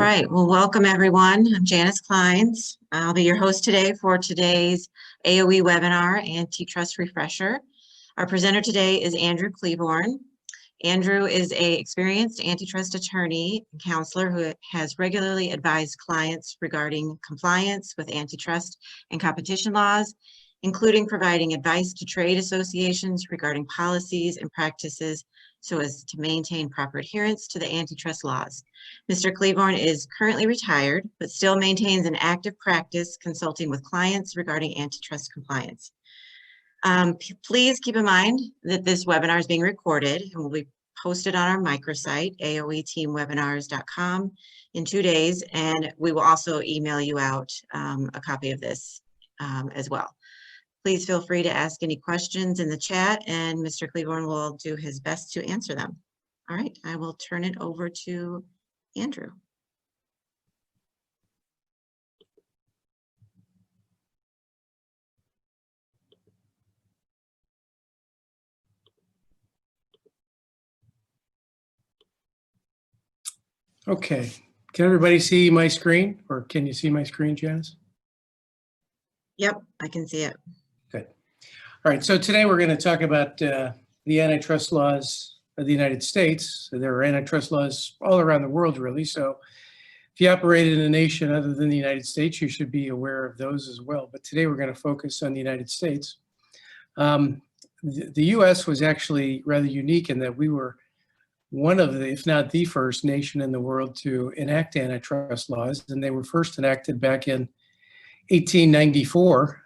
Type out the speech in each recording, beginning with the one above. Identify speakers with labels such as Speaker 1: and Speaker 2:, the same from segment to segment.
Speaker 1: right, well, welcome everyone. I'm Janice Kleins. I'll be your host today for today's AOE webinar, Antitrust Refresher. Our presenter today is Andrew Cleaborn. Andrew is an experienced antitrust attorney and counselor who has regularly advised clients regarding compliance with antitrust and competition laws, including providing advice to trade associations regarding policies and practices so as to maintain proper adherence to the antitrust laws. Mr. Cleaborn is currently retired, but still maintains an active practice consulting with clients regarding antitrust compliance. Please keep in mind that this webinar is being recorded and will be posted on our microsite, aoeteamwebinars.com, in 2 days, and we will also email you out a copy of this as well. Please feel free to ask any questions in the chat, and Mr. Cleaborn will do his best to answer them. All right, I will turn it over to Andrew.
Speaker 2: Okay, can everybody see my screen, or can you see my screen, Janice?
Speaker 1: Yep, I can see it.
Speaker 2: Good. All right, so today we're going to talk about the antitrust laws of the United States. So there are antitrust laws all around the world, really. So if you operate in a nation other than the United States, you should be aware of those as well. But today we're going to focus on the United States. The U.S. was actually rather unique in that we were one of the, if not the first nation in the world to enact antitrust laws, and they were first enacted back in 1894,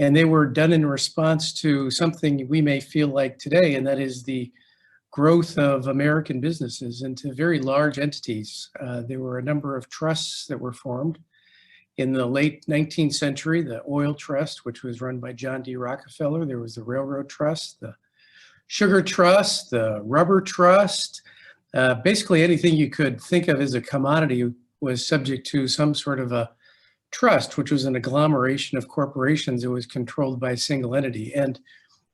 Speaker 2: and they were done in response to something we may feel like today, and that is the growth of American businesses into very large entities. There were a number of trusts that were formed. In the late 19th century, the Oil Trust, which was run by John D. Rockefeller. There was the Railroad Trust, the Sugar Trust, the Rubber Trust. Basically anything you could think of as a commodity was subject to some sort of a trust, which was an agglomeration of corporations that was controlled by a single entity. And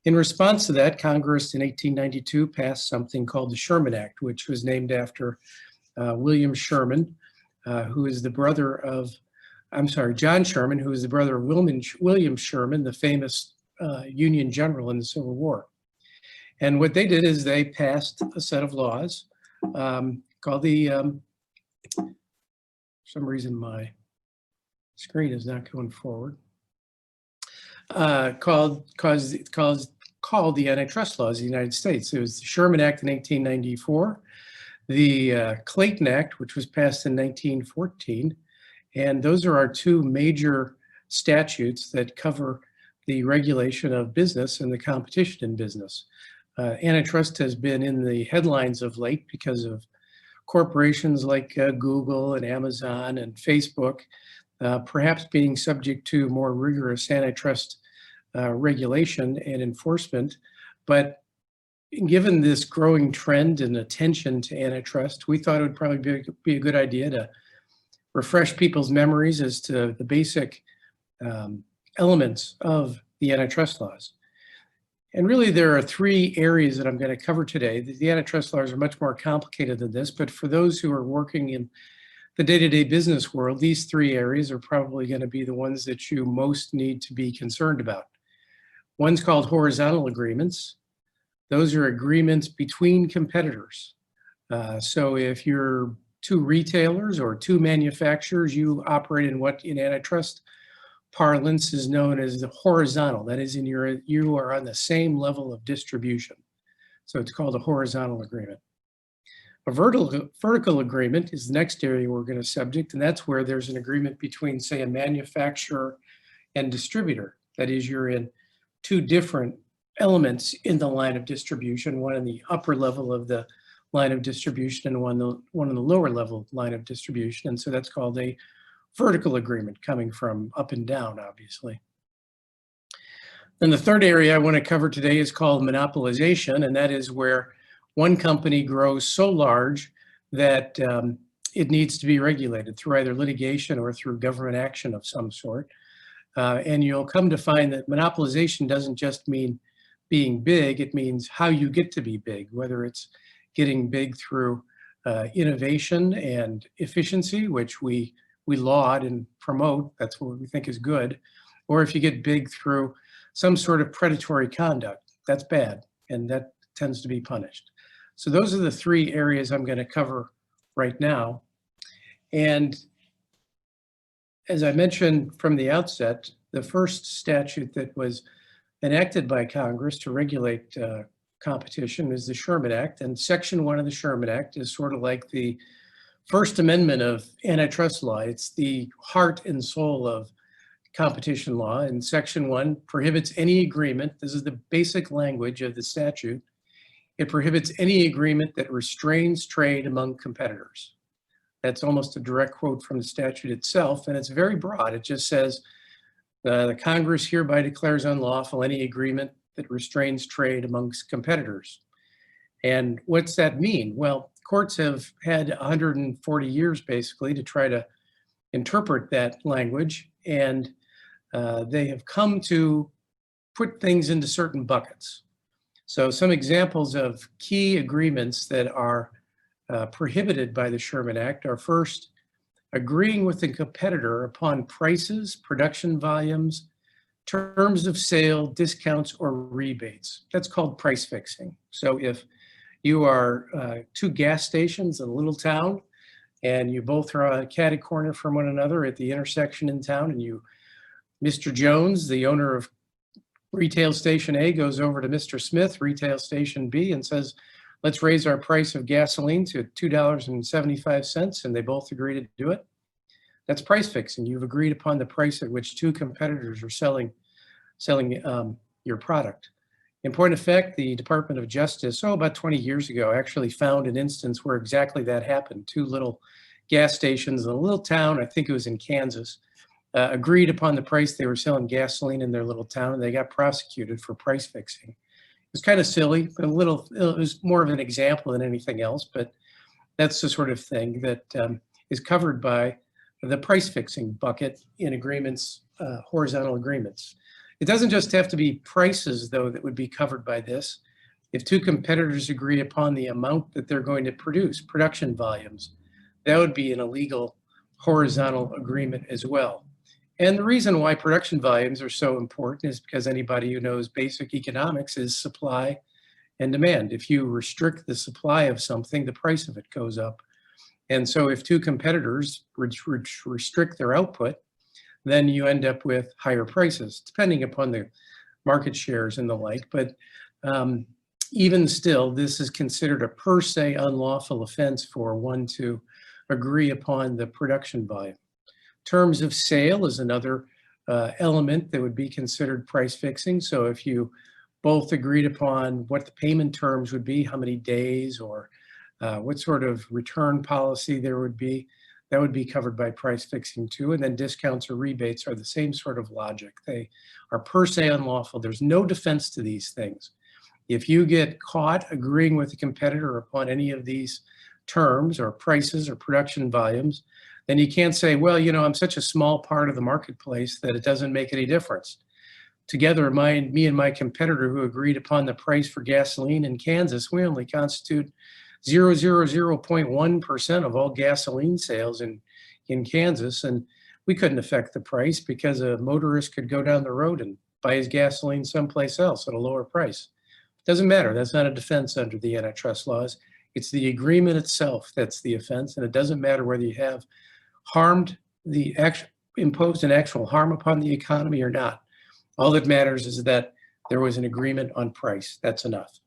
Speaker 2: in response to that, Congress in 1892 passed something called the Sherman Act, which was named after William Sherman, who is the brother of, John Sherman, who is the brother of William Sherman, the famous Union general in the Civil War. And what they did is they passed a set of laws called the, for some reason my screen is not going forward, called the Antitrust Laws of the United States. It was the Sherman Act in 1894, the Clayton Act, which was passed in 1914, and those are our two major statutes that cover the regulation of business and the competition in business. Antitrust has been in the headlines of late because of corporations like Google and Amazon and Facebook, perhaps being subject to more rigorous antitrust regulation and enforcement. But given this growing trend and attention to antitrust, we thought it would probably be a good idea to refresh people's memories as to the basic elements of the antitrust laws. And really, there are three areas that I'm going to cover today. The antitrust laws are much more complicated than this, but for those who are working in the day-to-day business world, these three areas are probably going to be the ones that you most need to be concerned about. One's called horizontal agreements. Those are agreements between competitors. So if you're two retailers or two manufacturers, you operate in what in antitrust parlance is known as the horizontal. That is, you are on the same level of distribution. So it's called a horizontal agreement. A vertical agreement is the next area we're going to subject, and that's where there's an agreement between, say, a manufacturer and distributor. That is, you're in two different elements in the line of distribution, one in the upper level of the line of distribution and one in the lower level line of distribution. And so that's called a vertical agreement, coming from up and down, obviously. Then the third area I want to cover today is called monopolization, and that is where one company grows so large that it needs to be regulated through either litigation or through government action of some sort. And you'll come to find that monopolization doesn't just mean being big, it means how you get to be big, whether it's getting big through innovation and efficiency, which we laud and promote. That's what we think is good. Or if you get big through some sort of predatory conduct, that's bad, and that tends to be punished. So those are the three areas I'm going to cover right now. And as I mentioned from the outset, the first statute that was enacted by Congress to regulate competition is the Sherman Act. And Section 1 of the Sherman Act is sort of like the First Amendment of antitrust law. It's the heart and soul of competition law. And Section 1 prohibits any agreement. This is the basic language of the statute. It prohibits any agreement that restrains trade among competitors. That's almost a direct quote from the statute itself, and it's very broad. It just says, the Congress hereby declares unlawful any agreement that restrains trade amongst competitors. And what's that mean? Well, courts have had 140 years basically to try to interpret that language, and they have come to put things into certain buckets. So some examples of key agreements that are prohibited by the Sherman Act are: first, agreeing with the competitor upon prices, production volumes, terms of sale, discounts, or rebates. That's called price fixing. So if you are two gas stations in a little town and you both are on a catty corner from one another at the intersection in town, and Mr. Jones, the owner of retail station A, goes over to Mr. Smith, retail station B, and says, let's raise our price of gasoline to $2.75, and they both agree to do it. That's price fixing. You've agreed upon the price at which two competitors are selling your product. In point of fact, the Department of Justice, about 20 years ago, actually found an instance where exactly that happened. Two little gas stations in a little town, I think it was in Kansas, agreed upon the price they were selling gasoline in their little town, and they got prosecuted for price fixing. It was kind of silly, but it was more of an example than anything else, but that's the sort of thing that is covered by the price fixing bucket in agreements, horizontal agreements. It doesn't just have to be prices, though, that would be covered by this. If two competitors agree upon the amount that they're going to produce, production volumes, that would be an illegal horizontal agreement as well. And the reason why production volumes are so important is because anybody who knows basic economics is supply and demand. If you restrict the supply of something, the price of it goes up. And so if two competitors restrict their output, then you end up with higher prices, depending upon the market shares and the like. But even still, this is considered a per se unlawful offense for one to agree upon the production volume. Terms of sale is another element that would be considered price fixing. So if you both agreed upon what the payment terms would be, how many days, or what sort of return policy there would be, that would be covered by price fixing too. And then discounts or rebates are the same sort of logic. They are per se unlawful. There's no defense to these things. If you get caught agreeing with a competitor upon any of these terms or prices or production volumes, then you can't say, well, I'm such a small part of the marketplace that it doesn't make any difference. Together, me and my competitor who agreed upon the price for gasoline in Kansas, we only constitute 0.1% of all gasoline sales in Kansas, and we couldn't affect the price because a motorist could go down the road and buy his gasoline someplace else at a lower price. Doesn't matter. That's not a defense under the antitrust laws. It's the agreement itself that's the offense, and it doesn't matter whether you have imposed an actual harm upon the economy or not. All that matters is that there was an agreement on price. That's enough.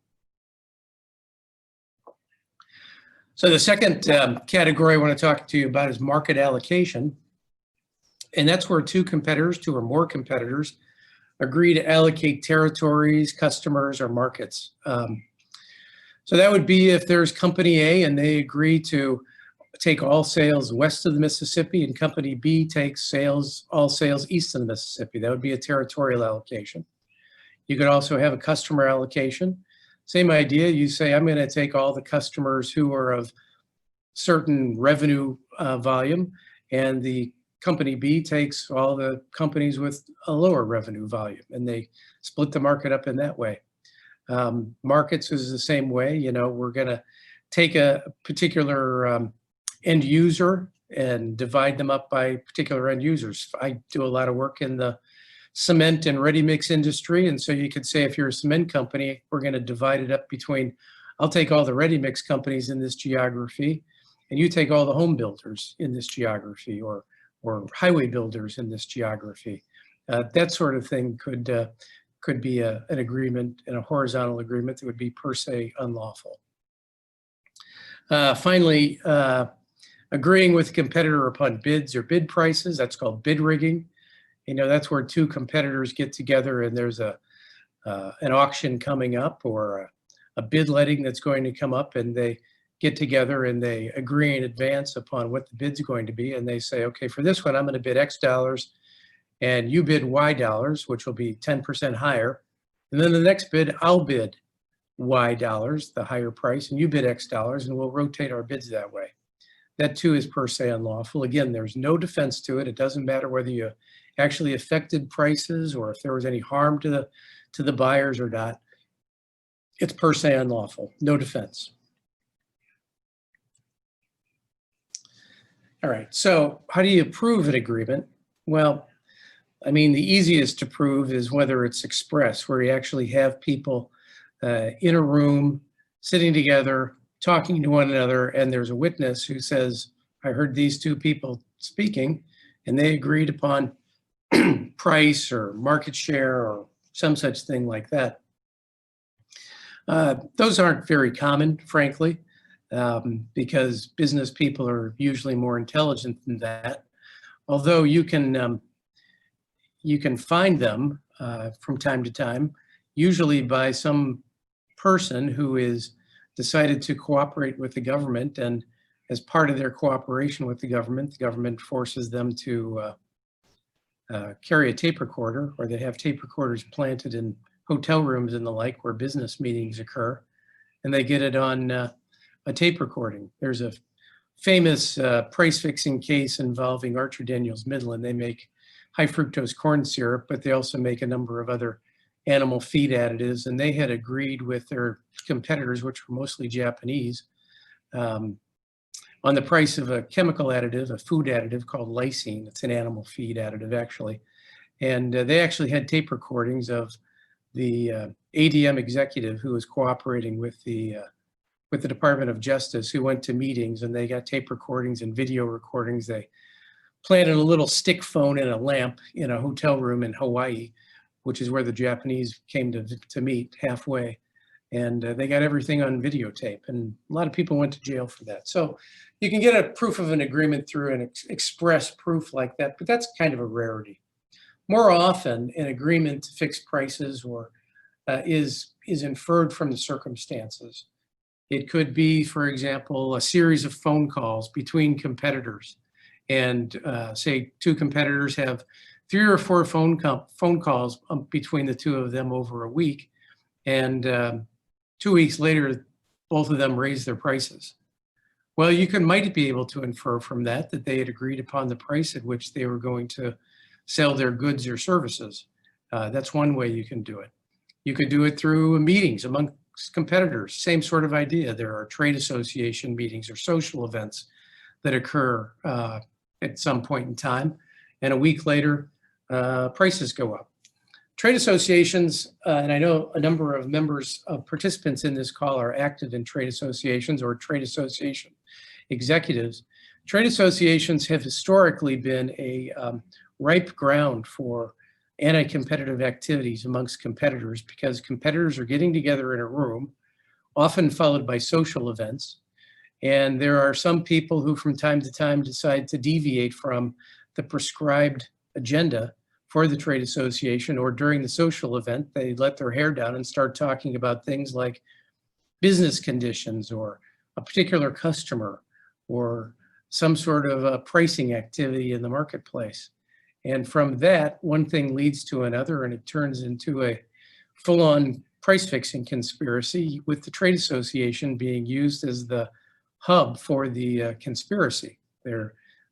Speaker 2: So the second category I want to talk to you about is market allocation. And that's where two or more competitors agree to allocate territories, customers, or markets. So that would be if there's company A and they agree to take all sales west of the Mississippi, and company B takes all sales east of the Mississippi. That would be a territorial allocation. You could also have a customer allocation. Same idea. You say, I'm going to take all the customers who are of certain revenue volume, and the company B takes all the companies with a lower revenue volume, and they split the market up in that way. Markets is the same way. We're going to take a particular end user and divide them up by particular end users. I do a lot of work in the cement and ready mix industry. And so you could say, if you're a cement company, we're going to divide it up between, I'll take all the ready mix companies in this geography, and you take all the home builders in this geography, or highway builders in this geography. That sort of thing could be an agreement, and a horizontal agreement that would be per se unlawful. Finally, agreeing with a competitor upon bids or bid prices, that's called bid rigging. You know, that's where two competitors get together and there's an auction coming up, or a bid letting that's going to come up, and they get together and they agree in advance upon what the bid's going to be. And they say, okay, for this one, I'm going to bid X dollars and you bid Y dollars, which will be 10% higher. And then the next bid, I'll bid Y dollars, the higher price, and you bid X dollars, and we'll rotate our bids that way. That too is per se unlawful. Again, there's no defense to it. It doesn't matter whether you actually affected prices or if there was any harm to the buyers or not. It's per se unlawful, no defense. All right, so how do you prove an agreement? Well, I mean, the easiest to prove is whether it's express, where you actually have people in a room, sitting together, talking to one another, and there's a witness who says, I heard these two people speaking, and they agreed upon price or market share or some such thing like that. Those aren't very common, frankly, because business people are usually more intelligent than that. Although you can find them from time to time, usually by some person who is decided to cooperate with the government, and as part of their cooperation with the government forces them to carry a tape recorder, or they have tape recorders planted in hotel rooms and the like where business meetings occur, and they get it on a tape recording. There's a famous price fixing case involving Archer Daniels Midland. They make high fructose corn syrup, but they also make a number of other animal feed additives, and they had agreed with their competitors, which were mostly Japanese, on the price of a chemical additive, a food additive called lysine. It's an animal feed additive, actually. And they actually had tape recordings of the ADM executive who was cooperating with the Department of Justice, who went to meetings, and they got tape recordings and video recordings. They planted a little stick phone in a lamp in a hotel room in Hawaii, which is where the Japanese came to meet halfway. And they got everything on videotape, and a lot of people went to jail for that. So you can get a proof of an agreement through an express proof like that, but that's kind of a rarity. More often, an agreement to fix prices or is inferred from the circumstances. It could be, for example, a series of phone calls between competitors, and say two competitors have 3 or 4 phone calls between the two of them over a week, and 2 weeks later, both of them raise their prices. Well, you might be able to infer from that they had agreed upon the price at which they were going to sell their goods or services. That's one way you can do it. You could do it through meetings among competitors, same sort of idea. There are trade association meetings or social events that occur at some point in time, and a week later, prices go up. Trade associations, and I know a number of participants in this call are active in trade associations or trade association executives. Trade associations have historically been a ripe ground for anti-competitive activities amongst competitors, because competitors are getting together in a room, often followed by social events. And there are some people who from time to time decide to deviate from the prescribed agenda for the trade association, or during the social event, they let their hair down and start talking about things like business conditions or a particular customer or some sort of a pricing activity in the marketplace. And from that, one thing leads to another, and it turns into a full-on price fixing conspiracy, with the trade association being used as the hub for the conspiracy.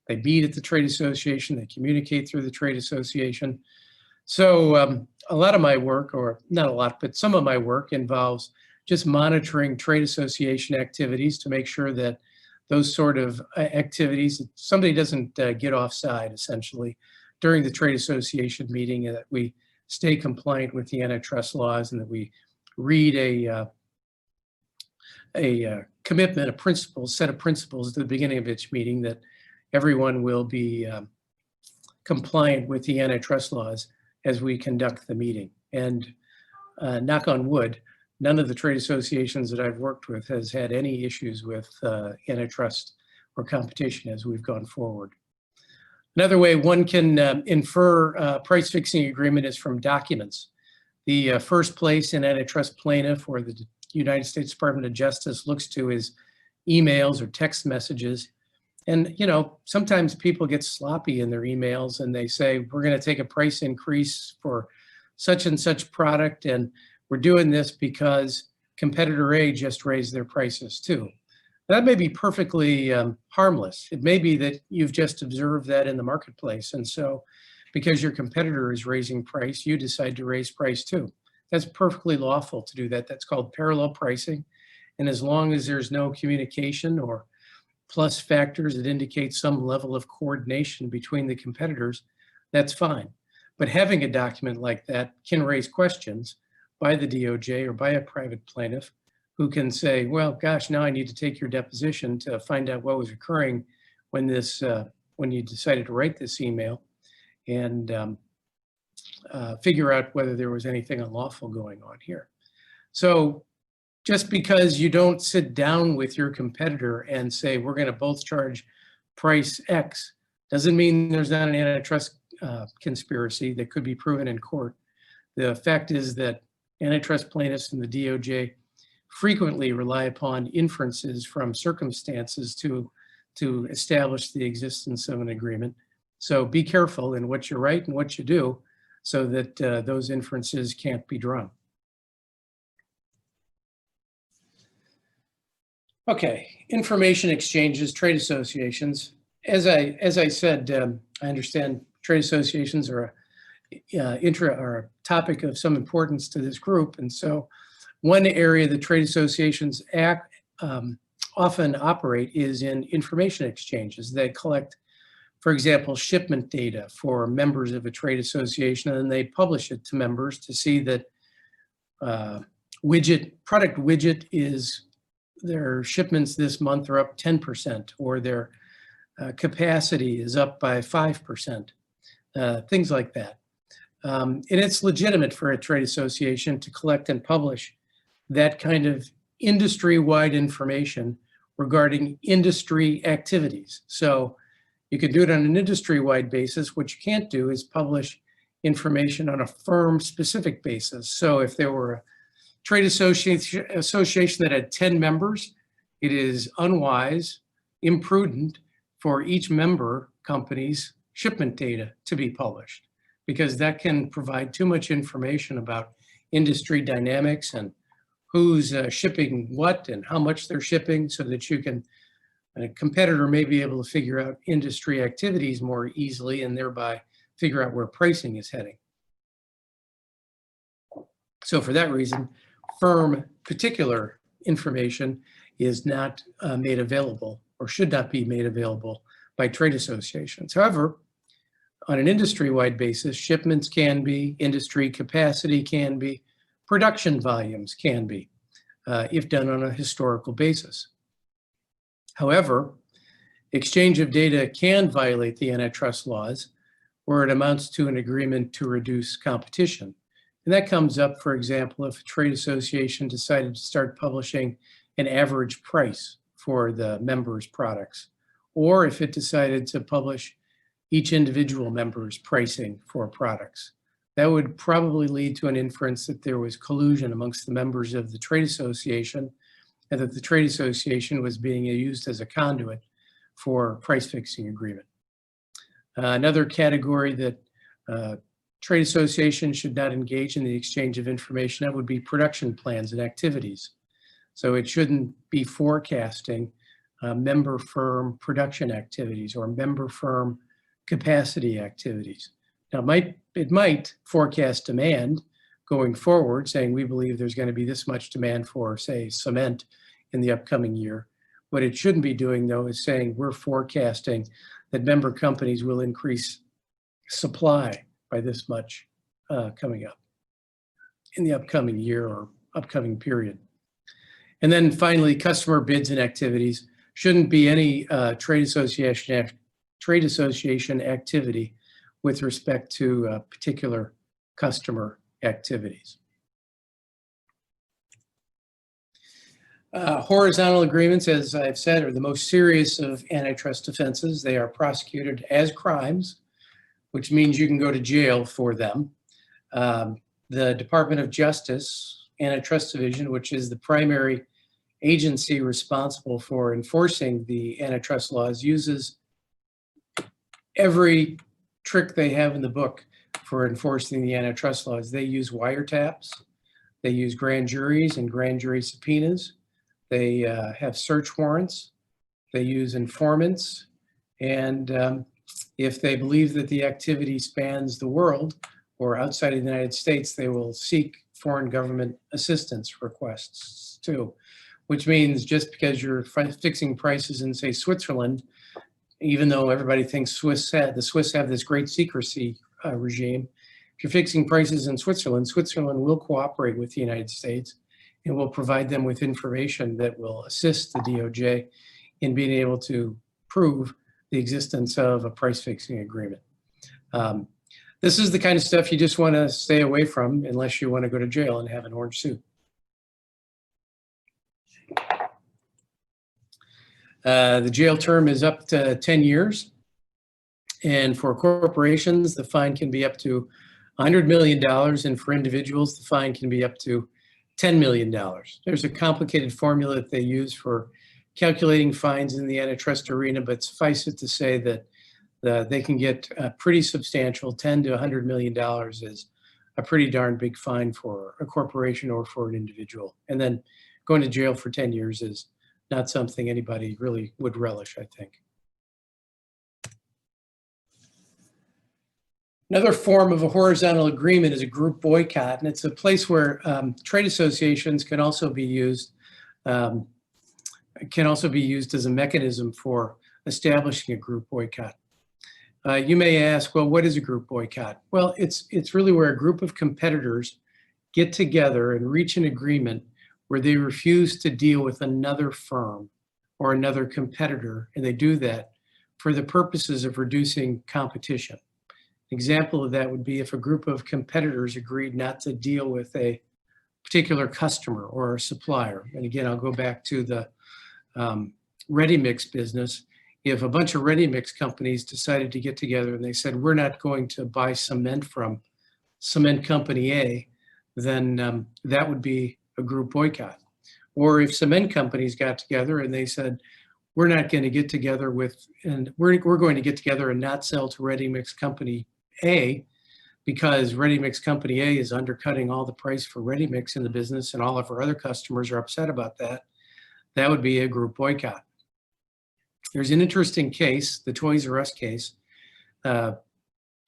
Speaker 2: They meet at the trade association, they communicate through the trade association. So a lot of my work, or not a lot, but some of my work involves just monitoring trade association activities to make sure that those sort of activities, somebody doesn't get offside essentially during the trade association meeting, and that we stay compliant with the antitrust laws, and that we read a commitment, a principle, set of principles at the beginning of each meeting that everyone will be compliant with the antitrust laws as we conduct the meeting. And knock on wood, none of the trade associations that I've worked with has had any issues with antitrust or competition as we've gone forward. Another way one can infer price fixing agreement is from documents. The first place an antitrust plaintiff or the United States Department of Justice looks to is emails or text messages. And, you know, sometimes people get sloppy in their emails and they say, we're going to take a price increase for such and such product, and we're doing this because competitor A just raised their prices too. That may be perfectly harmless. It may be that you've just observed that in the marketplace, and so because your competitor is raising price, you decide to raise price too. That's perfectly lawful to do that. That's called parallel pricing. And as long as there's no communication or plus factors that indicate some level of coordination between the competitors, that's fine. But having a document like that can raise questions by the DOJ or by a private plaintiff who can say, well, gosh, now I need to take your deposition to find out what was occurring when when you decided to write this email, and figure out whether there was anything unlawful going on here. So just because you don't sit down with your competitor and say, we're going to both charge price X, doesn't mean there's not an antitrust conspiracy that could be proven in court. The fact is that antitrust plaintiffs and the DOJ frequently rely upon inferences from circumstances to establish the existence of an agreement. So be careful in what you write and what you do so that those inferences can't be drawn. Okay, information exchanges, trade associations. As I said, I understand trade associations are a topic of some importance to this group, and so one area that trade associations often operate is in information exchanges. They collect, for example, shipment data for members of a trade association, and they publish it to members to see that product widget is their shipments this month are up 10%, or their capacity is up by 5%, things like that. And it's legitimate for a trade association to collect and publish that kind of industry-wide information regarding industry activities. So you can do it on an industry-wide basis. What you can't do is publish information on a firm-specific basis. So if there were a trade association that had 10 members, it is unwise, imprudent for each member company's shipment data to be published, because that can provide too much information about industry dynamics and who's shipping what and how much they're shipping, so that you can, a competitor may be able to figure out industry activities more easily and thereby figure out where pricing is heading. So for that reason, firm particular information is not made available, or should not be made available, by trade associations. However, on an industry-wide basis, shipments can be, industry capacity can be, production volumes can be, if done on a historical basis. However, exchange of data can violate the antitrust laws where it amounts to an agreement to reduce competition. And that comes up, for example, if a trade association decided to start publishing an average price for the members' products, or if it decided to publish each individual member's pricing for products. That would probably lead to an inference that there was collusion amongst the members of the trade association, and that the trade association was being used as a conduit for price fixing agreement. Another category that trade associations should not engage in the exchange of information, that would be production plans and activities. So it shouldn't be forecasting member firm production activities or member firm capacity activities. Now, it might forecast demand going forward, saying we believe there's going to be this much demand for, say, cement in the upcoming year. What it shouldn't be doing, though, is saying we're forecasting that member companies will increase supply by this much coming up in the upcoming year or upcoming period. And then finally, customer bids and activities. Shouldn't be any trade association activity with respect to particular customer activities. Horizontal agreements, as I've said, are the most serious of antitrust offenses. They are prosecuted as crimes, which means you can go to jail for them. The Department of Justice Antitrust Division, which is the primary agency responsible for enforcing the antitrust laws, uses every trick they have in the book for enforcing the antitrust laws. They use wiretaps, they use grand juries and grand jury subpoenas, they have search warrants, they use informants, and if they believe that the activity spans the world or outside of the United States, they will seek foreign government assistance requests too, which means just because you're fixing prices in, say, Switzerland, even though everybody thinks the Swiss have this great secrecy regime, if you're fixing prices in Switzerland, Switzerland will cooperate with the United States and will provide them with information that will assist the DOJ in being able to prove the existence of a price fixing agreement. This is the kind of stuff you just want to stay away from unless you want to go to jail and have an orange suit. The jail term is up to 10 years. And for corporations, the fine can be up to $100 million. And for individuals, the fine can be up to $10 million. There's a complicated formula that they use for calculating fines in the antitrust arena, but suffice it to say that they can get pretty substantial. $10 to $100 million is a pretty darn big fine for a corporation or for an individual. And then going to jail for 10 years is not something anybody really would relish, I think. Another form of a horizontal agreement is a group boycott, and it's a place where trade associations can also be used as a mechanism for establishing a group boycott. You may ask, well, what is a group boycott? Well, it's really where a group of competitors get together and reach an agreement where they refuse to deal with another firm or another competitor, and they do that for the purposes of reducing competition. An example of that would be if a group of competitors agreed not to deal with a particular customer or a supplier. And again, I'll go back to the ready-mix business. If a bunch of ready-mix companies decided to get together and they said, we're not going to buy cement from cement company A, then that would be a group boycott. Or if cement companies got together and they said, we're not going to get together with, and we're going to get together and not sell to ready-mix company A, because ready-mix company A is undercutting all the price for ready-mix in the business and all of our other customers are upset about that, that would be a group boycott. There's an interesting case, the Toys R Us case. For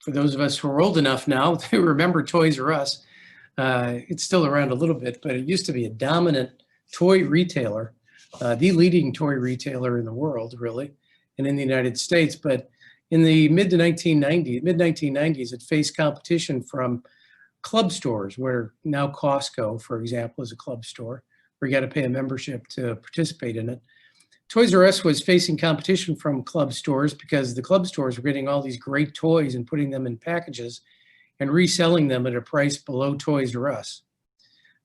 Speaker 2: those of us who are old enough now to remember Toys R Us, it's still around a little bit, but it used to be a dominant toy retailer, the leading toy retailer in the world, really, and in the United States. But in the mid-1990s, it faced competition from club stores, where now Costco, for example, is a club store, where you got to pay a membership to participate in it. Toys R Us was facing competition from club stores because the club stores were getting all these great toys and putting them in packages and reselling them at a price below Toys R Us.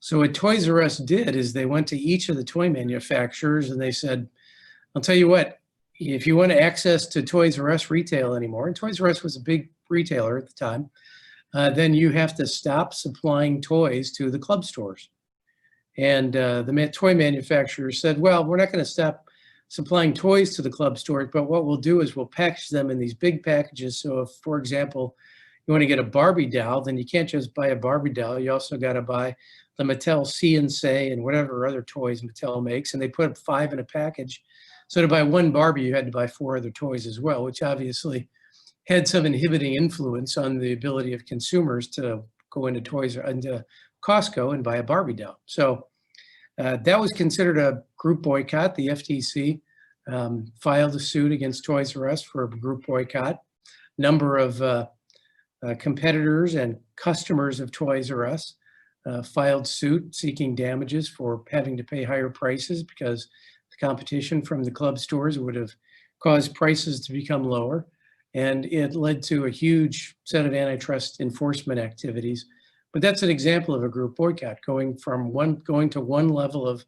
Speaker 2: So what Toys R Us did is they went to each of the toy manufacturers and they said, I'll tell you what, if you want access to Toys R Us retail anymore, and Toys R Us was a big retailer at the time, then you have to stop supplying toys to the club stores. And the toy manufacturers said, well, we're not going to stop supplying toys to the club stores, but what we'll do is we'll package them in these big packages. So if, for example, you want to get a Barbie doll, then you can't just buy a Barbie doll. You also got to buy the Mattel See and Say and whatever other toys Mattel makes, and they put 5 in a package. So to buy one Barbie, you had to buy 4 other toys as well, which obviously had some inhibiting influence on the ability of consumers to go into Costco and buy a Barbie doll. So that was considered a group boycott. The FTC filed a suit against Toys R Us for a group boycott. Number of competitors and customers of Toys R Us filed suit seeking damages for having to pay higher prices because the competition from the club stores would have caused prices to become lower. And it led to a huge set of antitrust enforcement activities. But that's an example of a group boycott, going to one level of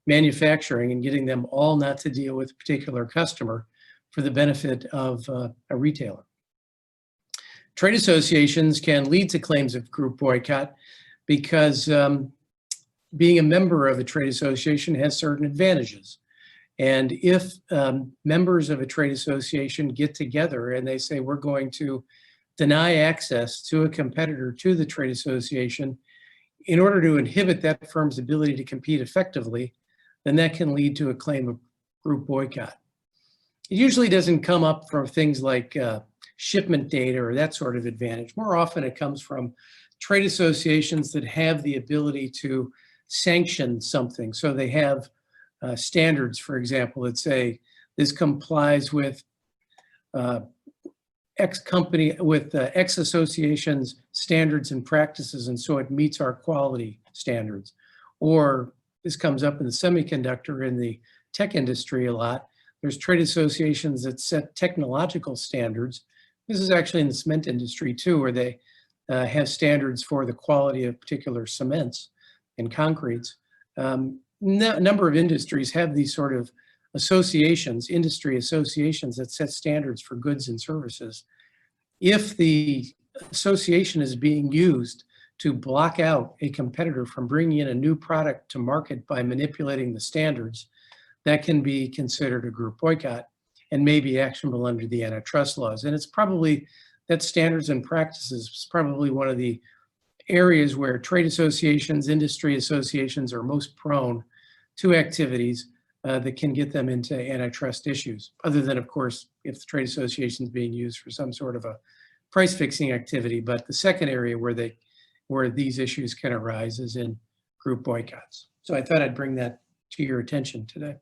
Speaker 2: manufacturing and getting them all not to deal with a particular customer for the benefit of a retailer. Trade associations can lead to claims of group boycott because being a member of a trade association has certain advantages. And if members of a trade association get together and they say, we're going to deny access to a competitor to the trade association in order to inhibit that firm's ability to compete effectively, then that can lead to a claim of group boycott. It usually doesn't come up from things like shipment data or that sort of advantage. More often it comes from trade associations that have the ability to sanction something. So they have standards, for example, that say this complies with X company, with X association's standards and practices, and so it meets our quality standards. Or this comes up in the semiconductor in the tech industry a lot. There's trade associations that set technological standards. This is actually in the cement industry too, where they have standards for the quality of particular cements and concretes. A number of industries have these sort of associations, industry associations that set standards for goods and services. If the association is being used to block out a competitor from bringing in a new product to market by manipulating the standards, that can be considered a group boycott and may be actionable under the antitrust laws. And it's probably, that standards and practices is probably one of the areas where trade associations, industry associations are most prone to activities that can get them into antitrust issues, other than, of course, if the trade association is being used for some sort of a price fixing activity. But the second area where these issues can arise is in group boycotts. So I thought I'd bring that to your attention today.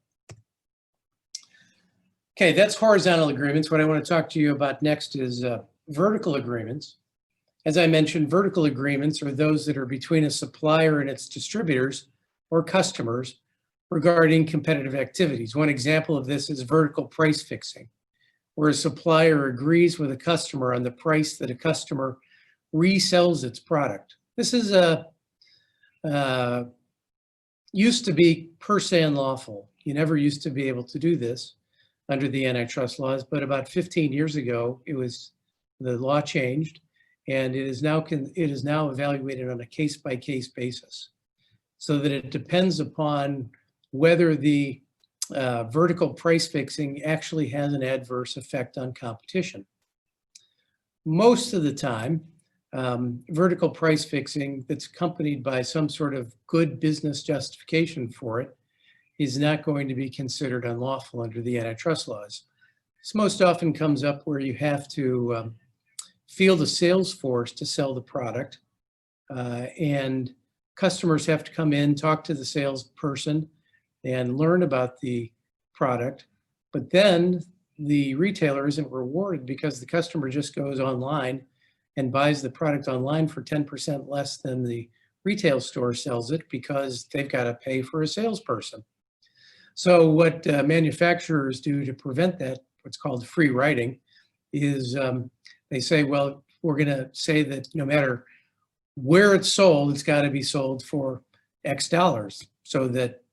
Speaker 2: Okay, that's horizontal agreements. What I want to talk to you about next is vertical agreements. As I mentioned, vertical agreements are those that are between a supplier and its distributors or customers regarding competitive activities. One example of this is vertical price fixing, where a supplier agrees with a customer on the price that a customer resells its product. This is used to be per se unlawful. You never used to be able to do this under the antitrust laws, but about 15 years ago, the law changed, and it is now evaluated on a case-by-case basis, so that it depends upon whether the vertical price fixing actually has an adverse effect on competition. Most of the time, vertical price fixing that's accompanied by some sort of good business justification for it is not going to be considered unlawful under the antitrust laws. This most often comes up where you have to field a sales force to sell the product, and customers have to come in, talk to the salesperson, and learn about the product. But then the retailer isn't rewarded because the customer just goes online and buys the product online for 10% less than the retail store sells it because they've got to pay for a salesperson. So what manufacturers do to prevent that, what's called free riding, is they say, well, we're going to say that no matter where it's sold, it's got to be sold for X dollars, so that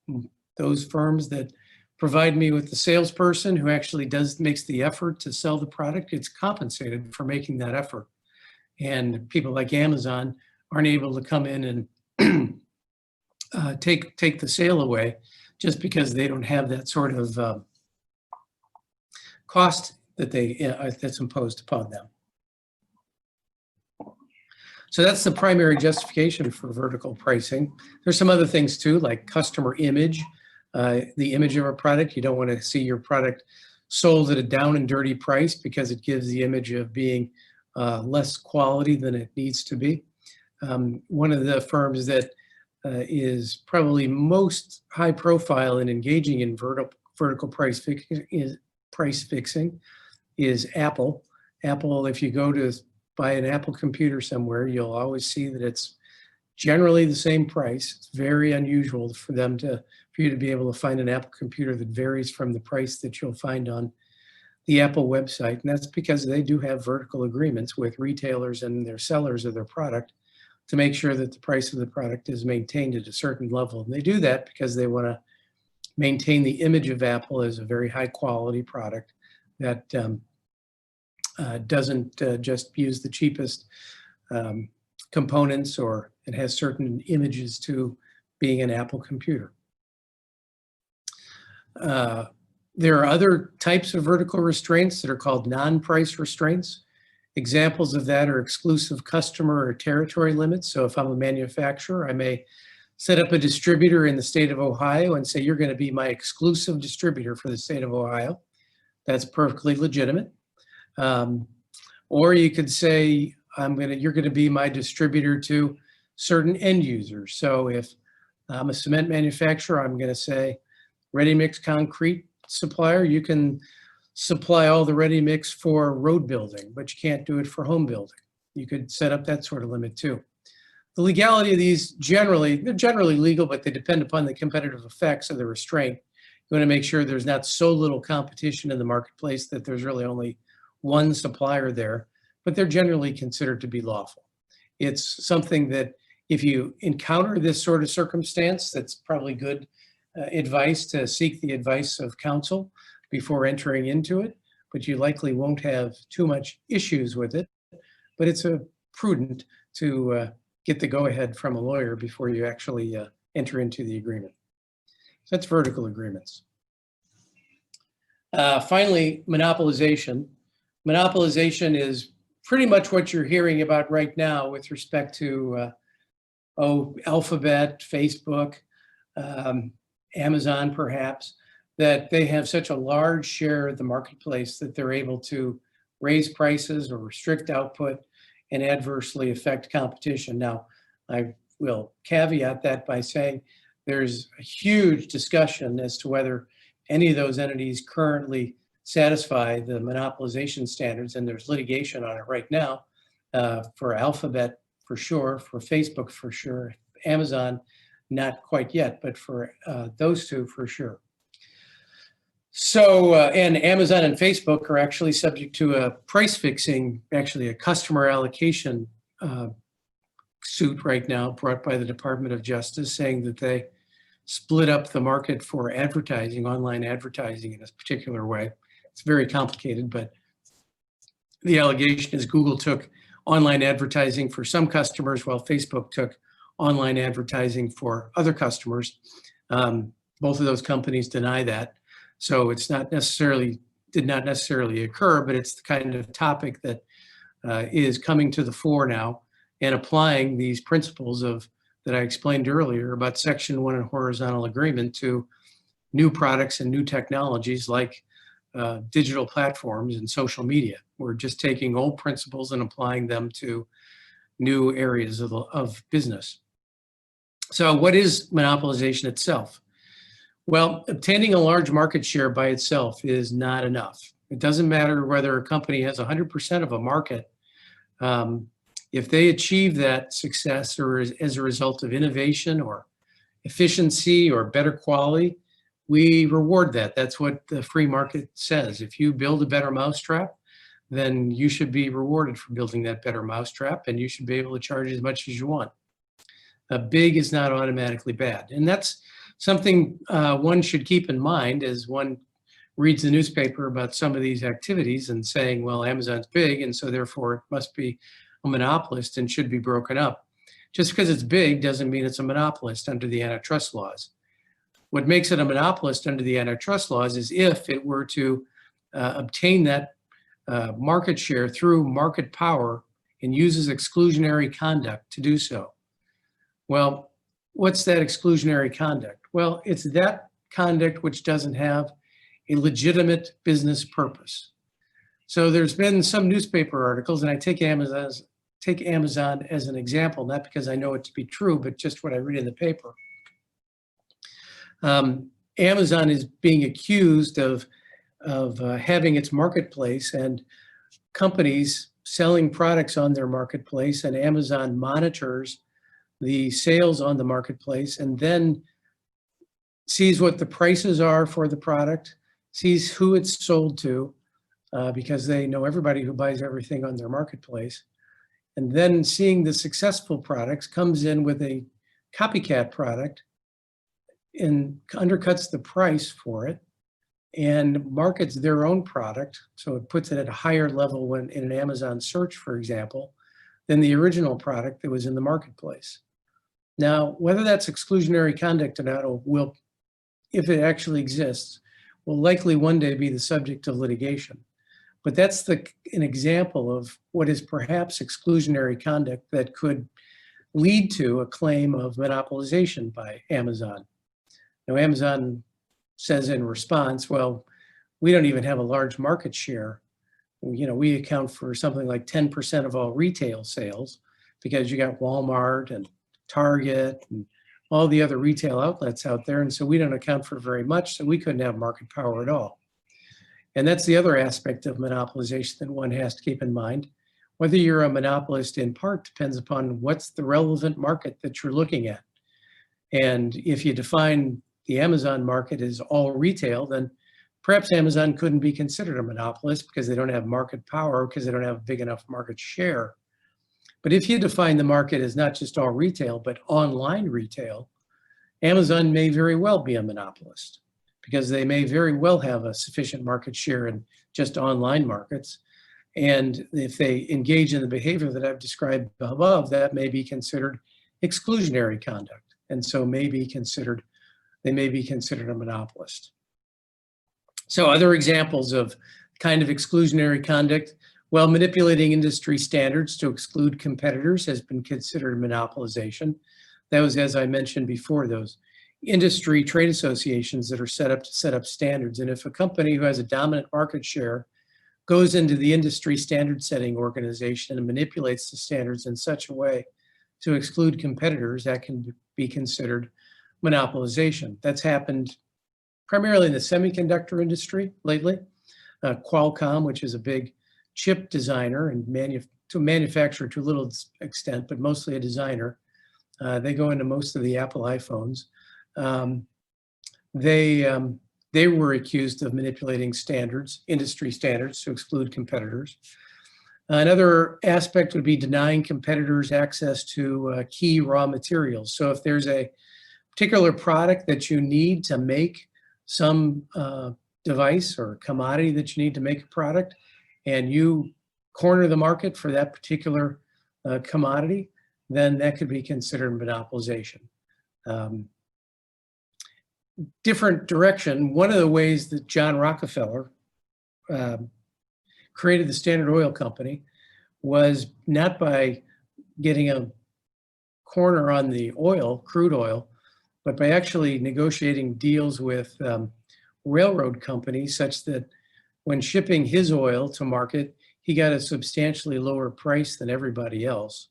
Speaker 2: those firms that provide me with the salesperson who actually makes the effort to sell the product gets compensated for making that effort. And people like Amazon aren't able to come in and take the sale away just because they don't have that sort of cost that that's imposed upon them. So that's the primary justification for vertical pricing. There's some other things too, like customer image, the image of a product. You don't want to see your product sold at a down and dirty price because it gives the image of being less quality than it needs to be. one of the firms that is probably most high profile in engaging in vertical price fixing is Apple. Apple, if you go to buy an Apple computer somewhere, you'll always see that it's generally the same price. It's very unusual for you to be able to find an Apple computer that varies from the price that you'll find on the Apple website. And that's because they do have vertical agreements with retailers and their sellers of their product to make sure that the price of the product is maintained at a certain level. And they do that because they want to maintain the image of Apple as a very high quality product that doesn't just use the cheapest components, or it has certain images to being an Apple computer. There are other types of vertical restraints that are called non-price restraints. Examples of that are exclusive customer or territory limits. So if I'm a manufacturer, I may set up a distributor in the state of Ohio and say, you're going to be my exclusive distributor for the state of Ohio. That's perfectly legitimate. Or you could say, you're going to be my distributor to certain end users. So if I'm a cement manufacturer, I'm going to say, ready-mix concrete supplier, you can supply all the ready mix for road building, but you can't do it for home building. You could set up that sort of limit too. The legality of these they're generally legal, but they depend upon the competitive effects of the restraint. You want to make sure there's not so little competition in the marketplace that there's really only one supplier there, but they're generally considered to be lawful. It's something that if you encounter this sort of circumstance, that's probably good advice to seek the advice of counsel before entering into it, but you likely won't have too much issues with it. But it's prudent to get the go-ahead from a lawyer before you actually enter into the agreement. So that's vertical agreements. Finally, monopolization. Monopolization is pretty much what you're hearing about right now with respect to Alphabet, Facebook, Amazon perhaps, that they have such a large share of the marketplace that they're able to raise prices or restrict output and adversely affect competition. Now, I will caveat that by saying there's a huge discussion as to whether any of those entities currently satisfy the monopolization standards, and there's litigation on it right now for Alphabet for sure, for Facebook for sure, Amazon not quite yet, but for those two for sure. So, and Amazon and Facebook are actually subject to a price fixing, actually a customer allocation suit right now brought by the Department of Justice, saying that they split up the market for advertising, online advertising in a particular way. It's very complicated, but the allegation is Google took online advertising for some customers while Facebook took online advertising for other customers. Both of those companies deny that. So it's not necessarily, did not necessarily occur, but it's the kind of topic that is coming to the fore now and applying these principles of that I explained earlier about Section 1 and horizontal agreement to new products and new technologies like digital platforms and social media. We're just taking old principles and applying them to new areas of business. So what is monopolization itself? Well, obtaining a large market share by itself is not enough. It doesn't matter whether a company has 100% of a market. If they achieve that success or as a result of innovation or efficiency or better quality, we reward that. That's what the free market says. If you build a better mousetrap, then you should be rewarded for building that better mousetrap, and you should be able to charge as much as you want. Big is not automatically bad. And that's something one should keep in mind as one reads the newspaper about some of these activities and saying, well, Amazon's big, and so therefore it must be a monopolist and should be broken up. Just because it's big doesn't mean it's a monopolist under the antitrust laws. What makes it a monopolist under the antitrust laws is if it were to obtain that market share through market power and uses exclusionary conduct to do so. Well, what's that exclusionary conduct? Well, it's that conduct which doesn't have a legitimate business purpose. So there's been some newspaper articles, and I take Amazon take Amazon as an example, not because I know it to be true, but just what I read in the paper. Amazon is being accused of having its marketplace and companies selling products on their marketplace, and Amazon monitors the sales on the marketplace and then sees what the prices are for the product, sees who it's sold to, because they know everybody who buys everything on their marketplace. And then seeing the successful products, comes in with a copycat product and undercuts the price for it and markets their own product. So it puts it at a higher level when in an Amazon search, for example, than the original product that was in the marketplace. Now, whether that's exclusionary conduct or not, will, if it actually exists, will likely one day be the subject of litigation. But that's an example of what is perhaps exclusionary conduct that could lead to a claim of monopolization by Amazon. Now, Amazon says in response, well, we don't even have a large market share. You know, we account for something like 10% of all retail sales, because you got Walmart and Target and all the other retail outlets out there. And so we don't account for very much, so we couldn't have market power at all. And that's the other aspect of monopolization that one has to keep in mind. Whether you're a monopolist in part depends upon what's the relevant market that you're looking at. And if you define the Amazon market as all retail, then perhaps Amazon couldn't be considered a monopolist because they don't have market power, because they don't have a big enough market share. But if you define the market as not just all retail, but online retail, Amazon may very well be a monopolist, because they may very well have a sufficient market share in just online markets. And if they engage in the behavior that I've described above, that may be considered exclusionary conduct. And so they may be considered a monopolist. So other examples of kind of exclusionary conduct, well, manipulating industry standards to exclude competitors has been considered monopolization. That was, as I mentioned before, those industry trade associations that are set up to set up standards. And if a company who has a dominant market share goes into the industry standard setting organization and manipulates the standards in such a way to exclude competitors, that can be considered monopolization. That's happened primarily in the semiconductor industry lately. Qualcomm, which is a big chip designer and manufacturer to a little extent, but mostly a designer. They go into most of the Apple iPhones. They were accused of manipulating standards, industry standards, to exclude competitors. Another aspect would be denying competitors access to key raw materials. So if there's a particular product that you need to make some device or commodity that you need to make a product, and you corner the market for that particular commodity, then that could be considered monopolization. Different direction. One of the ways that John Rockefeller created the Standard Oil Company was not by getting a corner on the oil, crude oil, but by actually negotiating deals with railroad companies such that when shipping his oil to market, he got a substantially lower price than everybody else.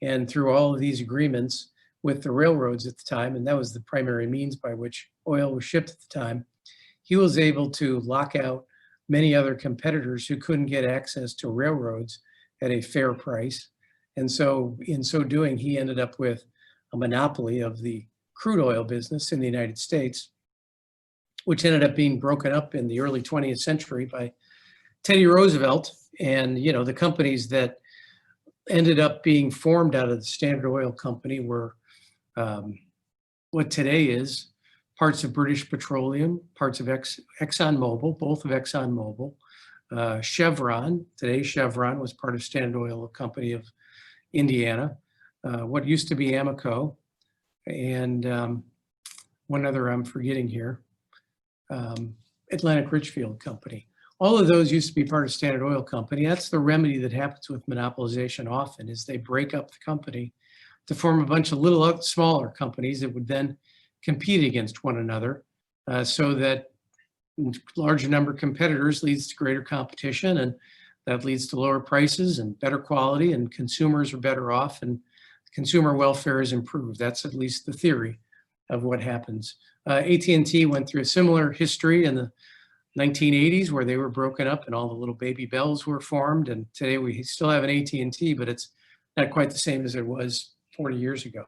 Speaker 2: And through all of these agreements with the railroads at the time, and that was the primary means by which oil was shipped at the time, he was able to lock out many other competitors who couldn't get access to railroads at a fair price. And so in so doing, he ended up with a monopoly of the crude oil business in the United States, which ended up being broken up in the early 20th century by Teddy Roosevelt. And, you know, the companies that ended up being formed out of the Standard Oil Company were what today is parts of British Petroleum, parts of ExxonMobil, both of ExxonMobil, Chevron. Today, Chevron was part of Standard Oil Company of Indiana, what used to be Amoco, and one other I'm forgetting here, Atlantic Richfield Company. All of those used to be part of Standard Oil Company. That's the remedy that happens with monopolization often, is they break up the company to form a bunch of little smaller companies that would then compete against one another, so that larger number of competitors leads to greater competition, and That leads to lower prices and better quality, and consumers are better off, and consumer welfare is improved. That's at least the theory of what happens. AT&T went through a similar history in the 1980s where they were broken up and all the little baby bells were formed. And today we still have an AT&T, but it's not quite the same as it was 40 years ago.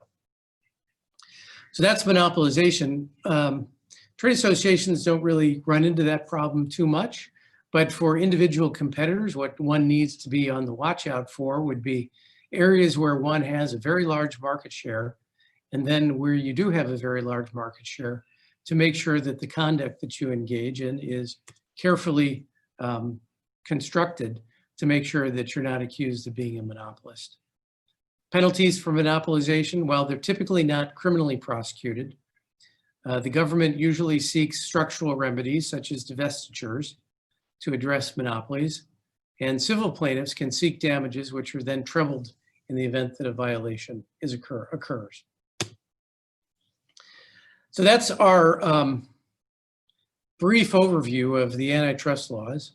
Speaker 2: So that's monopolization. Trade associations don't really run into that problem too much, but for individual competitors, what one needs to be on the watch out for would be areas where one has a very large market share, and then where you do have a very large market share, to make sure that the conduct that you engage in is carefully constructed to make sure that you're not accused of being a monopolist. Penalties for monopolization, while they're typically not criminally prosecuted, the government usually seeks structural remedies such as divestitures to address monopolies, and civil plaintiffs can seek damages which are then trebled in the event that a violation occurs. So that's our brief overview of the antitrust laws.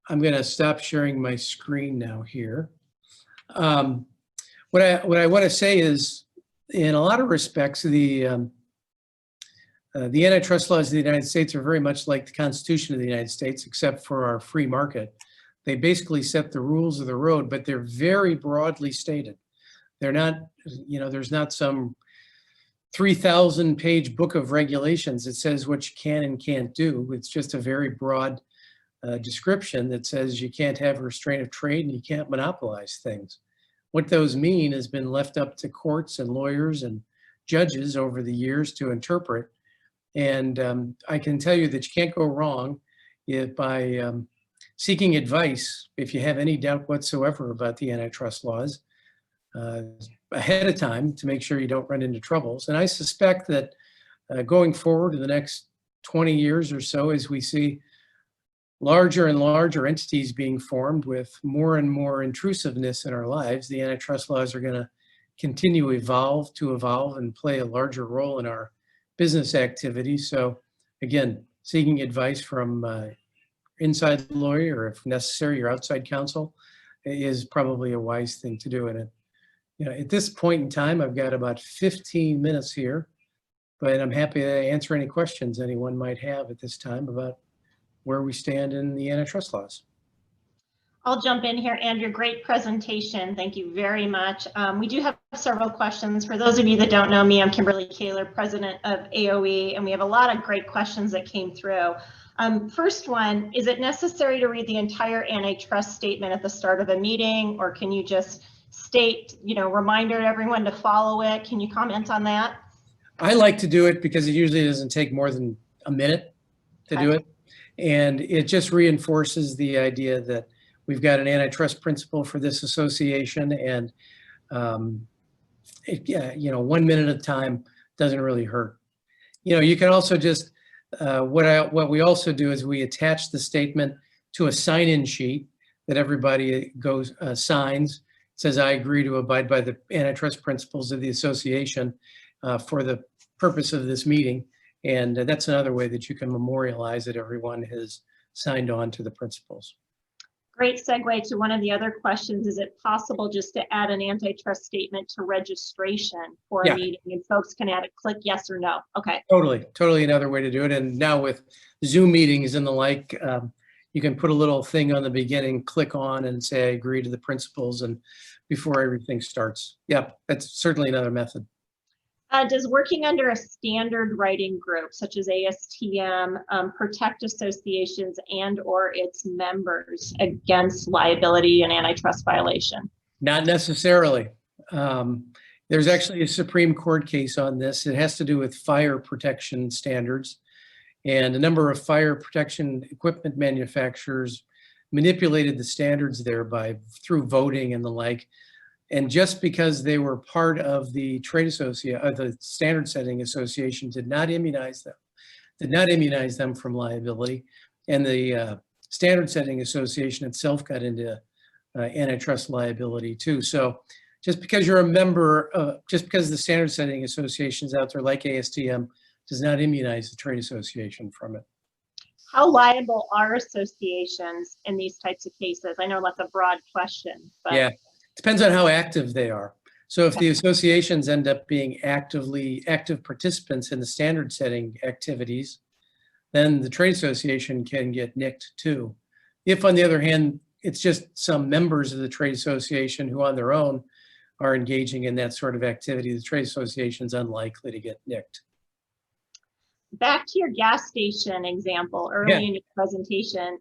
Speaker 2: I'm going to stop sharing my screen now here. What I want to say is, in a lot of respects, the antitrust laws of the United States are very much like the Constitution of the United States, except for our free market. They basically set the rules of the road, but they're very broadly stated. They're not, there's not some 3,000-page book of regulations that says what you can and can't do. It's just a very broad description that says you can't have a restraint of trade and you can't monopolize things. What those mean has been left up to courts and lawyers and judges over the years to interpret. And I can tell you that you can't go wrong by seeking advice if you have any doubt whatsoever about the antitrust laws ahead of time to make sure you don't run into troubles. And I suspect that going forward in the next 20 years or so, as we see larger and larger entities being formed with more and more intrusiveness in our lives, the antitrust laws are going to continue to evolve and play a larger role in our business activities. So again, seeking advice from inside lawyer, or if necessary, your outside counsel, is probably a wise thing to do. And at this point in time, I've got about 15 minutes here, but I'm happy to answer any questions anyone might have at this time about where we stand in the antitrust laws.
Speaker 3: I'll jump in here, Andrew. Great presentation. Thank you very much. We do have several questions. For those of you that don't know me, I'm Kimberly Kaler, president of AOE, and we have a lot of great questions that came through. First one, is it necessary to read the entire antitrust statement at the start of a meeting, or can you just state, reminder everyone to follow it? Can you comment on that? I
Speaker 2: like to do it because it usually doesn't take more than a minute to do it. And it just reinforces the idea that we've got an antitrust principle for this association, and 1 minute at a time doesn't really hurt. You can also just, what we also do is we attach the statement to a sign-in sheet that everybody signs. It says, I agree to abide by the antitrust principles of the association for the purpose of this meeting. And that's another way that you can memorialize that everyone has signed on to the principles.
Speaker 3: Great segue to one of the other questions. Is it possible just to add an antitrust statement to registration for a meeting, and folks can add a click yes or no? Okay.
Speaker 2: Totally another way to do it. And now with Zoom meetings and the like, you can put a little thing on the beginning, click on and say, I agree to the principles, and before everything starts. Yeah, that's certainly another method.
Speaker 3: Does working under a standard writing group, such as ASTM, protect associations and or its members against liability and antitrust violation?
Speaker 2: Not necessarily. There's actually a Supreme Court case on this. It has to do with fire protection standards. And a number of fire protection equipment manufacturers manipulated the standards through voting and the like. And just because they were part of the the standard setting association did not immunize them from liability. And the standard setting association itself got into antitrust liability too. So just because you're a member, just because the standard setting associations out there like ASTM does not immunize the trade association from it.
Speaker 3: How liable are associations in these types of cases? I know that's a broad question, but
Speaker 2: Yeah, depends on how active they are. So if the associations end up being active participants in the standard setting activities, then the trade association can get nicked too. If, on the other hand, it's just some members of the trade association who on their own are engaging in that sort of activity, the trade association is unlikely to get nicked.
Speaker 3: back to your gas station example early
Speaker 2: Yeah.
Speaker 3: in your presentation,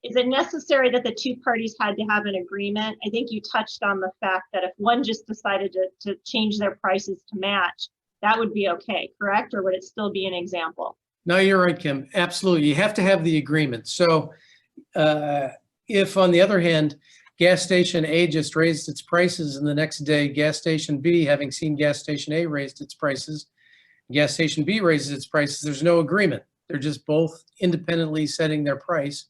Speaker 3: is it necessary that the two parties had to have an agreement? I think you touched on the fact that if one just decided to change their prices to match, that would be okay, correct? Or would it still be an example?
Speaker 2: No, you're right, Kim. Absolutely. You have to have the agreement. So if, on the other hand, gas station A just raised its prices and the next day gas station B, having seen gas station A raised its prices, gas station B raises its prices, there's no agreement. They're just both independently setting their price,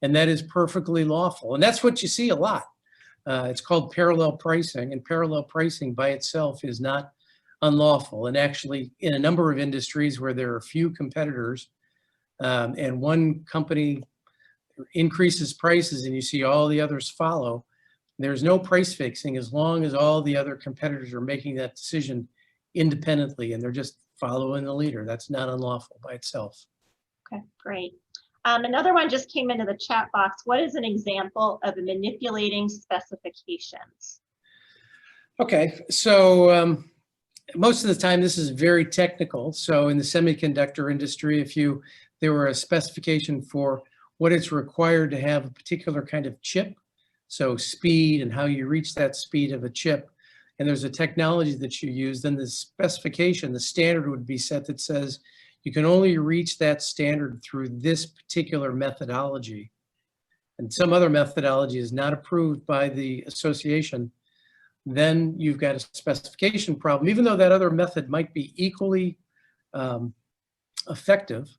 Speaker 2: and that is perfectly lawful. And that's what you see a lot. It's called parallel pricing, and parallel pricing by itself is not unlawful. And actually, in a number of industries where there are few competitors and one company increases prices and you see all the others follow, there's no price fixing as long as all the other competitors are making that decision independently and they're just following the leader. That's not unlawful by itself.
Speaker 3: Okay, great. Another one just came into the chat box. What is an example of manipulating specifications?
Speaker 2: Okay, so most of the time this is very technical. So in the semiconductor industry, if there were a specification for what it's required to have a particular kind of chip, so speed and how you reach that speed of a chip, and there's a technology that you use, then the specification, the standard would be set that says you can only reach that standard through this particular methodology. And some other methodology is not approved by the association, then you've got a specification problem. Even though that other method might be equally effective,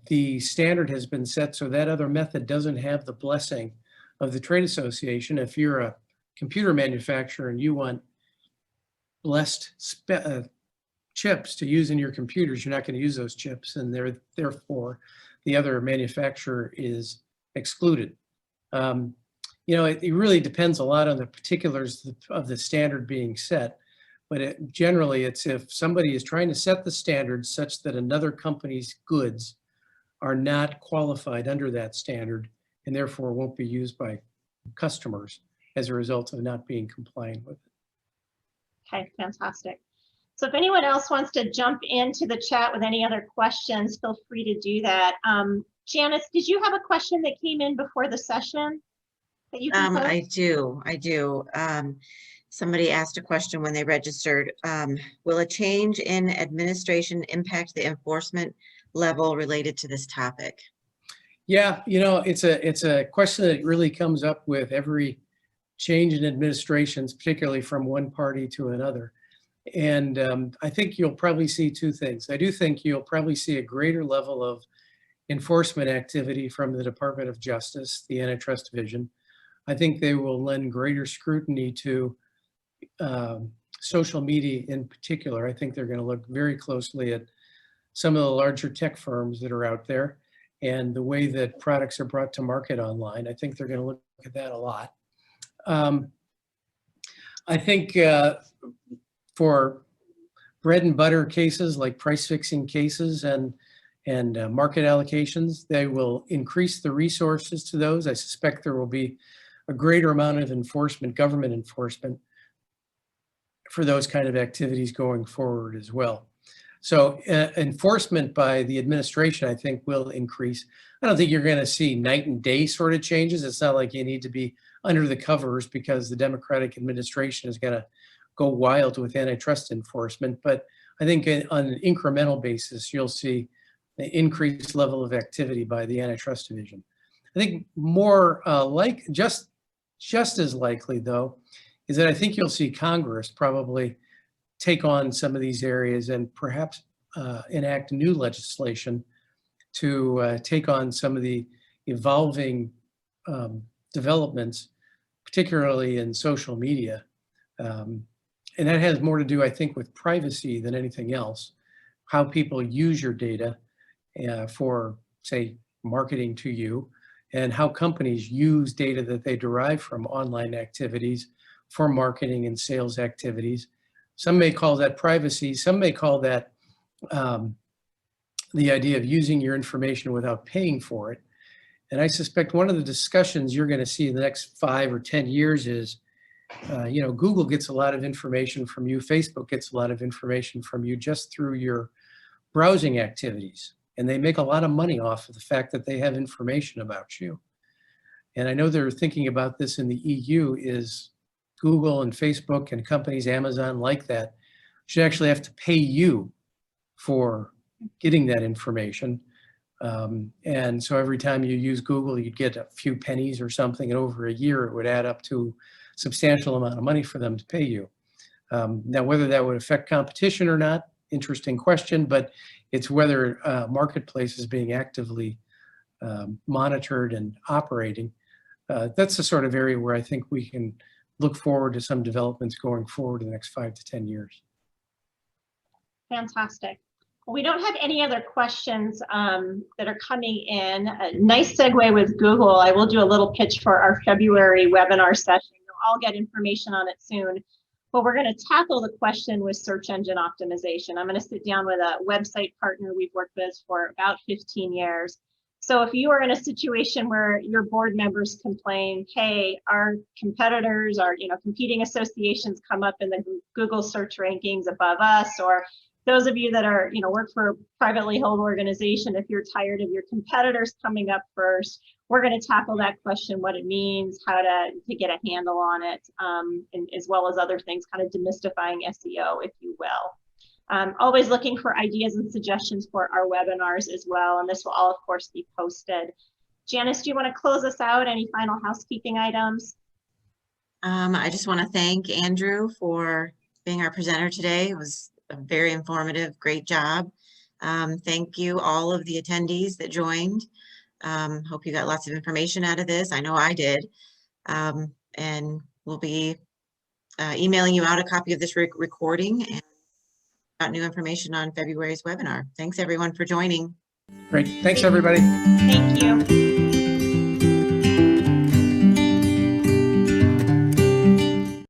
Speaker 2: the standard has been set so that other method doesn't have the blessing of the trade association. If you're a computer manufacturer and you want blessed chips to use in your computers, you're not going to use those chips, and therefore the other manufacturer is excluded. It really depends a lot on the particulars of the standard being set, but generally it's if somebody is trying to set the standard such that another company's goods are not qualified under that standard and therefore won't be used by customers as a result of not being compliant with it.
Speaker 3: Okay, fantastic. So if anyone else wants to jump into the chat with any other questions, feel free to do that. Janice, did you have a question that came in before the session that you can pose?
Speaker 1: I do. Somebody asked a question when they registered. Will a change in administration impact the enforcement level related to this topic?
Speaker 2: Yeah, it's a question that really comes up with every change in administrations, particularly from one party to another. And I think you'll probably see two things. I do think you'll probably see a greater level of enforcement activity from the Department of Justice, the Antitrust Division. I think they will lend greater scrutiny to social media in particular. I think they're going to look very closely at some of the larger tech firms that are out there and the way that products are brought to market online. I think they're going to look at that a lot. I think for bread and butter cases like price fixing cases and market allocations, they will increase the resources to those. I suspect there will be a greater amount of enforcement, government enforcement, for those kind of activities going forward as well. So enforcement by the administration, I think, will increase. I don't think you're going to see night and day sort of changes. It's not like you need to be under the covers because the Democratic administration is going to go wild with antitrust enforcement. But I think on an incremental basis, you'll see an increased level of activity by the Antitrust Division. I think more just as likely, though, is that I think you'll see Congress probably take on some of these areas and perhaps enact new legislation to take on some of the evolving developments, particularly in social media. And that has more to do, I think, with privacy than anything else, how people use your data for, say, marketing to you, and how companies use data that they derive from online activities for marketing and sales activities. Some may call that privacy. Some may call that the idea of using your information without paying for it. And I suspect one of the discussions you're going to see in the next 5 or 10 years is, Google gets a lot of information from you. Facebook gets a lot of information from you just through your browsing activities. And they make a lot of money off of the fact that they have information about you. And I know they're thinking about this in the EU, is Google and Facebook and companies, Amazon, like that, should actually have to pay you for getting that information. And so every time you use Google, you'd get a few pennies or something, and over a year it would add up to a substantial amount of money for them to pay you. Now, whether that would affect competition or not, interesting question, but it's whether marketplace is being actively monitored and operating. That's the sort of area where I think we can look forward to some developments going forward in the next 5 to 10 years.
Speaker 3: Fantastic. Well, we don't have any other questions that are coming in. A nice segue with Google. I will do a little pitch for our February webinar session. You'll all get information on it soon. But we're going to tackle the question with search engine optimization. I'm going to sit down with a website partner we've worked with for about 15 years. So if you are in a situation where your board members complain, hey, our competitors, our competing associations come up in the Google search rankings above us, or those of you that are work for a privately held organization, if you're tired of your competitors coming up first, we're going to tackle that question, what it means, how to get a handle on it, and as well as other things, kind of demystifying SEO, if you will. Always looking for ideas and suggestions for our webinars as well, and this will all, of course, be posted. Janice, do you want to close us out? Any final housekeeping items?
Speaker 1: I just want to thank Andrew for being our presenter today. It was a very informative, great job. Thank you, all of the attendees that joined. Hope you got lots of information out of this. I know I did. And we'll be emailing you out a copy of this recording and about new information on February's webinar. Thanks everyone for joining.
Speaker 2: Great. Thanks everybody.
Speaker 3: Thank you.